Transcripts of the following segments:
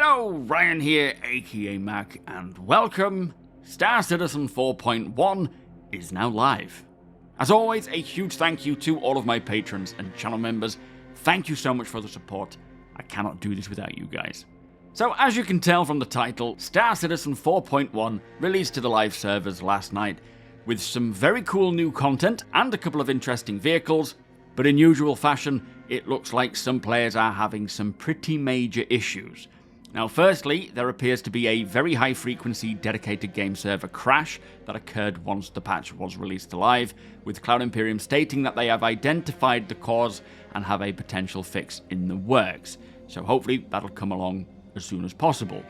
Hello, Ryan here, aka Mac, and welcome. Star Citizen 4.1 is now live. As always, a huge thank you to all of my patrons and channel members. Thank you so much for the support. I cannot do this without you guys. So as you can tell from the title, Star Citizen 4.1 released to the live servers last night with some very cool new content and a couple of interesting vehicles, but in usual fashion, it looks like some players are having some pretty major issues. Now firstly, there appears to be a very high frequency dedicated game server crash that occurred once the patch was released to live, with Cloud Imperium stating that they have identified the cause and have a potential fix in the works. So hopefully that'll come along as soon as possible.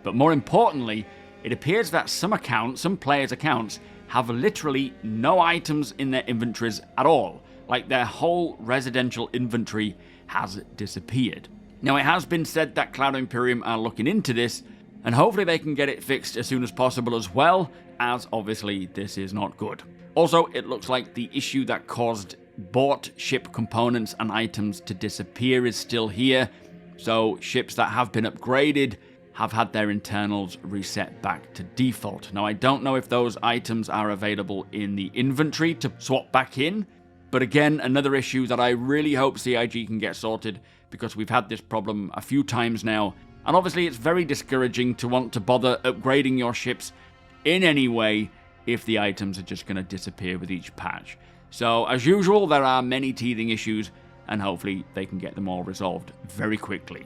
But more importantly, it appears that some players' accounts, have literally no items in their inventories at all. Like their whole residential inventory has disappeared. Now it has been said that Cloud Imperium are looking into this, and hopefully they can get it fixed as soon as possible as well, as obviously this is not good. Also, it looks like the issue that caused bought ship components and items to disappear is still here, so ships that have been upgraded have had their internals reset back to default. Now I don't know if those items are available in the inventory to swap back in, but again, another issue that I really hope CIG can get sorted, because we've had this problem a few times now, and obviously it's very discouraging to want to bother upgrading your ships in any way if the items are just going to disappear with each patch. So as usual, there are many teething issues, and hopefully they can get them all resolved very quickly.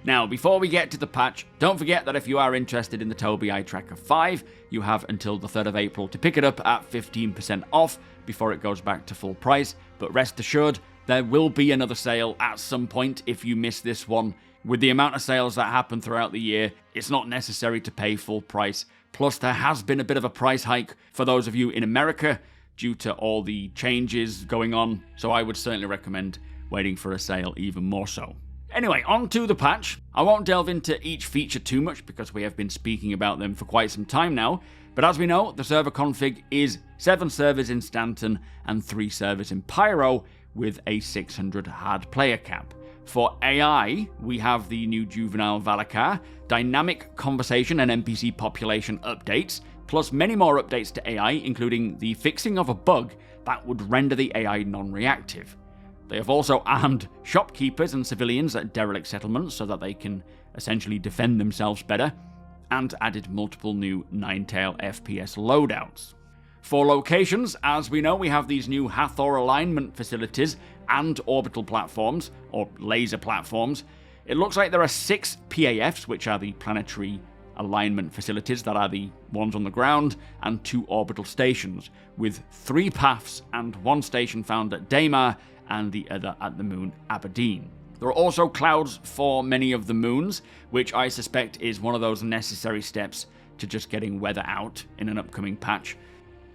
Now, before we get to the patch, don't forget that if you are interested in the TOBII Tracker 5, you have until the 3rd of April to pick it up at 15% off before it goes back to full price, but rest assured, there will be another sale at some point if you miss this one. With the amount of sales that happen throughout the year, it's not necessary to pay full price. Plus, there has been a bit of a price hike for those of you in America due to all the changes going on, so I would certainly recommend waiting for a sale even more so. Anyway, on to the patch. I won't delve into each feature too much because we have been speaking about them for quite some time now, but as we know, the server config is 7 servers in Stanton and 3 servers in Pyro, with a 600 hard player cap. For AI, we have the new Juvenile Valakar, dynamic conversation and NPC population updates, plus many more updates to AI, including the fixing of a bug that would render the AI non-reactive. They have also armed shopkeepers and civilians at derelict settlements so that they can essentially defend themselves better, and added multiple new 9-tail FPS loadouts. For locations, as we know, we have these new Hathor alignment facilities and orbital platforms, or laser platforms. It looks like there are 6 PAFs, which are the planetary alignment facilities that are the ones on the ground, and 2 orbital stations, with 3 paths and 1 station found at Daymar and the other at the moon Aberdeen. There are also clouds for many of the moons, which I suspect is one of those necessary steps to just getting weather out in an upcoming patch.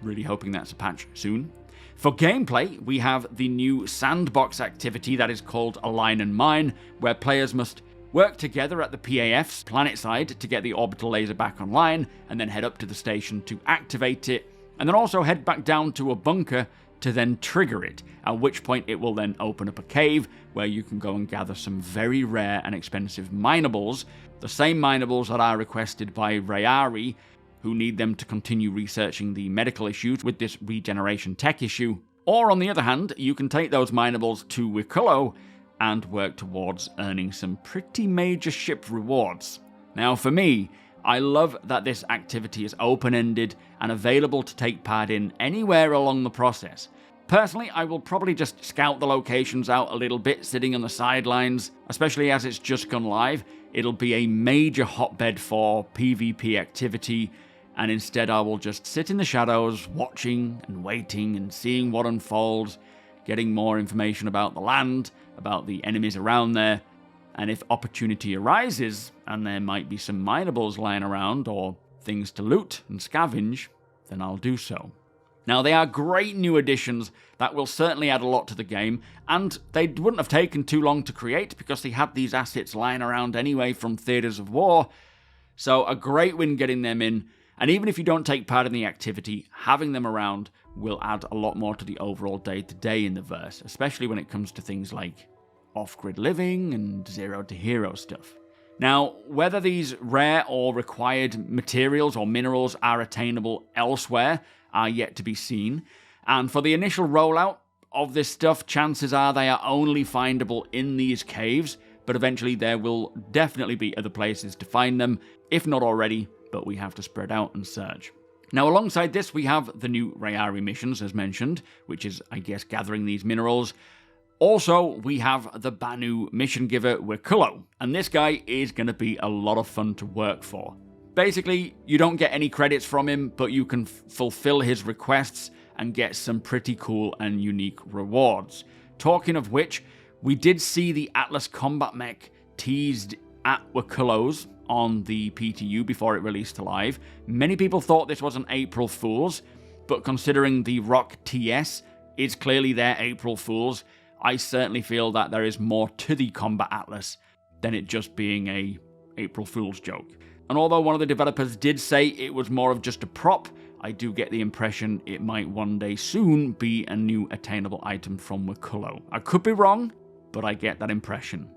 Really hoping that's a patch soon. For gameplay, we have the new sandbox activity that is called Align and Mine, where players must work together at the PAF's planet side to get the orbital laser back online, and then head up to the station to activate it, and then also head back down to a bunker to then trigger it, at which point it will then open up a cave where you can go and gather some very rare and expensive minables, the same minables that are requested by Rayari, who need them to continue researching the medical issues with this regeneration tech issue. Or on the other hand, you can take those minables to Wikullo and work towards earning some pretty major ship rewards. Now for me, I love that this activity is open-ended and available to take part in anywhere along the process. Personally, I will probably just scout the locations out a little bit, sitting on the sidelines, especially as it's just gone live. It'll be a major hotbed for PvP activity, and instead I will just sit in the shadows, watching and waiting and seeing what unfolds, getting more information about the land, about the enemies around there, and if opportunity arises, and there might be some minables lying around or things to loot and scavenge, then I'll do so. Now, they are great new additions that will certainly add a lot to the game, and they wouldn't have taken too long to create because they had these assets lying around anyway from Theatres of War, so a great win getting them in, and even if you don't take part in the activity, having them around will add a lot more to the overall day-to-day in the verse, especially when it comes to things like off-grid living and zero to hero stuff. Now, whether these rare or required materials or minerals are attainable elsewhere are yet to be seen, and for the initial rollout of this stuff, chances are they are only findable in these caves, but eventually there will definitely be other places to find them, if not already, but we have to spread out and search. Now, alongside this, we have the new Rayari missions, as mentioned, which is, I guess, gathering these minerals. Also, we have the Banu mission giver, Wikullo, and this guy is going to be a lot of fun to work for. Basically, you don't get any credits from him, but you can fulfill his requests and get some pretty cool and unique rewards. Talking of which, we did see the Atlas combat mech teased at Wikullo's on the PTU before it released to live. Many people thought this was an April Fool's, but considering the Rock TS is clearly their April Fool's, I certainly feel that there is more to the Combat Atlas than it just being a April Fool's joke. And although one of the developers did say it was more of just a prop, I do get the impression it might one day soon be a new attainable item from Wikullo. I could be wrong, but I get that impression.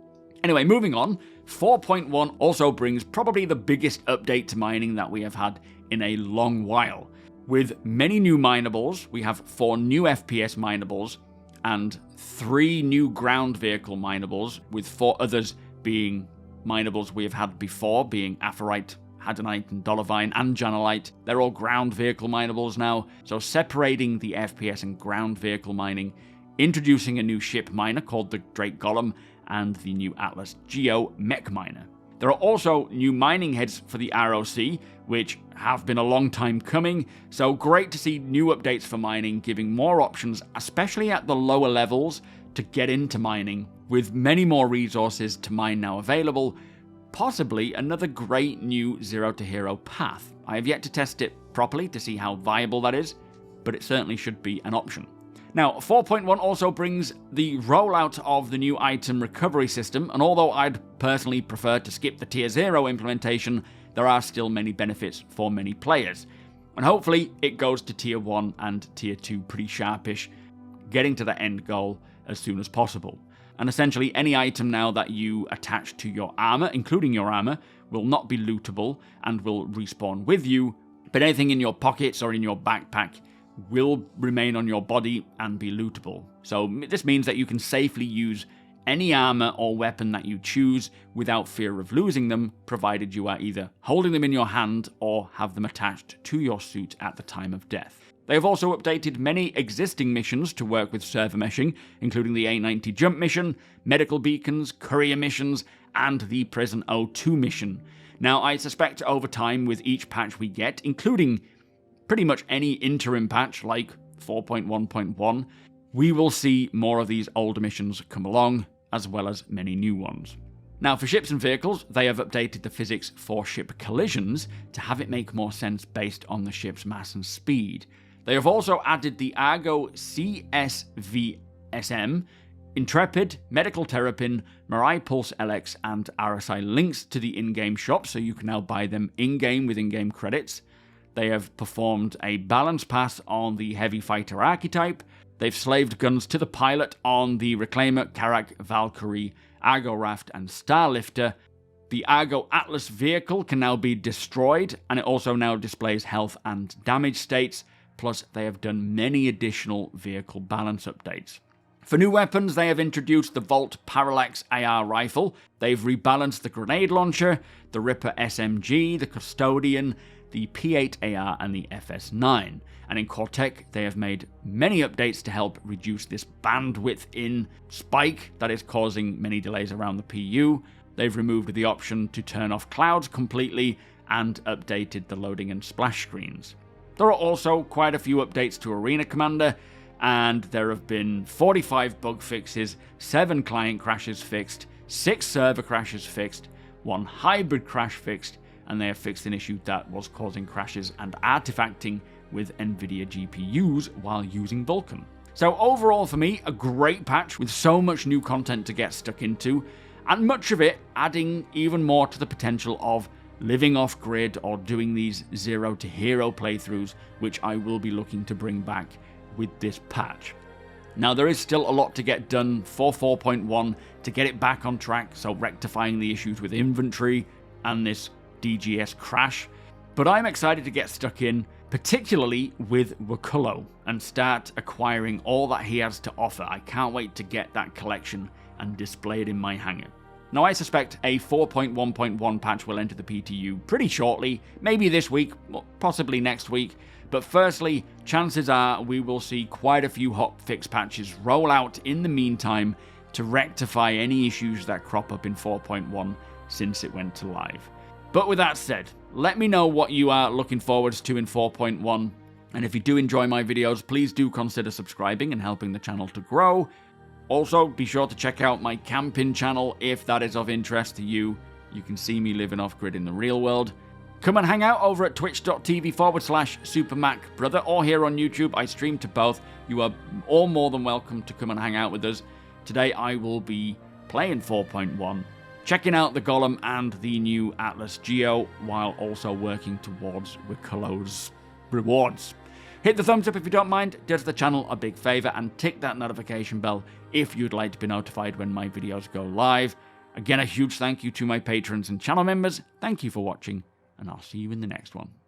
Anyway, moving on, 4.1 also brings probably the biggest update to mining that we have had in a long while. With many new minables, we have 4 new FPS minables, and 3 new ground vehicle minables, with 4 others being minables we have had before, being Aphorite, Hadanite, and Dolovine, and Janelite. They're all ground vehicle minables now, so separating the FPS and ground vehicle mining, introducing a new ship miner called the Drake Golem, and the new Atlas Geo mech miner. There are also new mining heads for the ROC, which have been a long time coming, so great to see new updates for mining, giving more options, especially at the lower levels, to get into mining, with many more resources to mine now available, possibly another great new Zero to Hero path. I have yet to test it properly to see how viable that is, but it certainly should be an option. Now, 4.1 also brings the rollout of the new item recovery system, and although I'd personally prefer to skip the Tier 0 implementation, there are still many benefits for many players. And hopefully it goes to Tier 1 and Tier 2 pretty sharpish, getting to the end goal as soon as possible. And essentially any item now that you attach to your armor, including your armor, will not be lootable and will respawn with you, but anything in your pockets or in your backpack will remain on your body and be lootable. So this means that you can safely use any armor or weapon that you choose without fear of losing them, provided you are either holding them in your hand or have them attached to your suit at the time of death. They have also updated many existing missions to work with server meshing, including the A90 jump mission, medical beacons, courier missions, and the Prison 02 mission. Now, I suspect over time with each patch we get, including pretty much any interim patch like 4.1.1, we will see more of these older missions come along, as well as many new ones. Now, for ships and vehicles, they have updated the physics for ship collisions to have it make more sense based on the ship's mass and speed. They have also added the Argo CSVSM, Intrepid, Medical Terrapin, Mirai Pulse LX, and RSI links to the in-game shop, so you can now buy them in-game with in-game credits. They have performed a balance pass on the Heavy Fighter archetype. They've slaved guns to the pilot on the Reclaimer, Karak, Valkyrie, Argo Raft, and Starlifter. The Argo Atlas vehicle can now be destroyed, and it also now displays health and damage states, plus they have done many additional vehicle balance updates. For new weapons, they have introduced the Volt Parallax AR rifle. They've rebalanced the grenade launcher, the Ripper SMG, the Custodian, the P8AR, and the FS9. And in Cortec, they have made many updates to help reduce this bandwidth in spike that is causing many delays around the PU. They've removed the option to turn off clouds completely and updated the loading and splash screens. There are also quite a few updates to Arena Commander, and there have been 45 bug fixes, 7 client crashes fixed, 6 server crashes fixed, 1 hybrid crash fixed, and they have fixed an issue that was causing crashes and artifacting with NVIDIA GPUs while using Vulkan. So overall for me, a great patch with so much new content to get stuck into, and much of it adding even more to the potential of living off-grid or doing these Zero to Hero playthroughs, which I will be looking to bring back with this patch. Now, there is still a lot to get done for 4.1 to get it back on track, so rectifying the issues with inventory and this DGS crash. But I'm excited to get stuck in, particularly with Wakulo, and start acquiring all that he has to offer. I can't wait to get that collection and display it in my hangar. Now, I suspect a 4.1.1 patch will enter the PTU pretty shortly, maybe this week, possibly next week. But firstly, chances are we will see quite a few hotfix patches roll out in the meantime to rectify any issues that crop up in 4.1 since it went to live. But with that said, let me know what you are looking forwards to in 4.1, and if you do enjoy my videos, please do consider subscribing and helping the channel to grow. Also, be sure to check out my camping channel if that is of interest to you. You can see me living off-grid in the real world. Come and hang out over at twitch.tv/SuperMacBrother or here on YouTube. I stream to both. You are all more than welcome to come and hang out with us. Today I will be playing 4.1, checking out the Golem and the new Atlas Geo, while also working towards Wakulo's rewards. Hit the thumbs up if you don't mind, does the channel a big favour, and tick that notification bell if you'd like to be notified when my videos go live. Again, a huge thank you to my patrons and channel members. Thank you for watching, and I'll see you in the next one.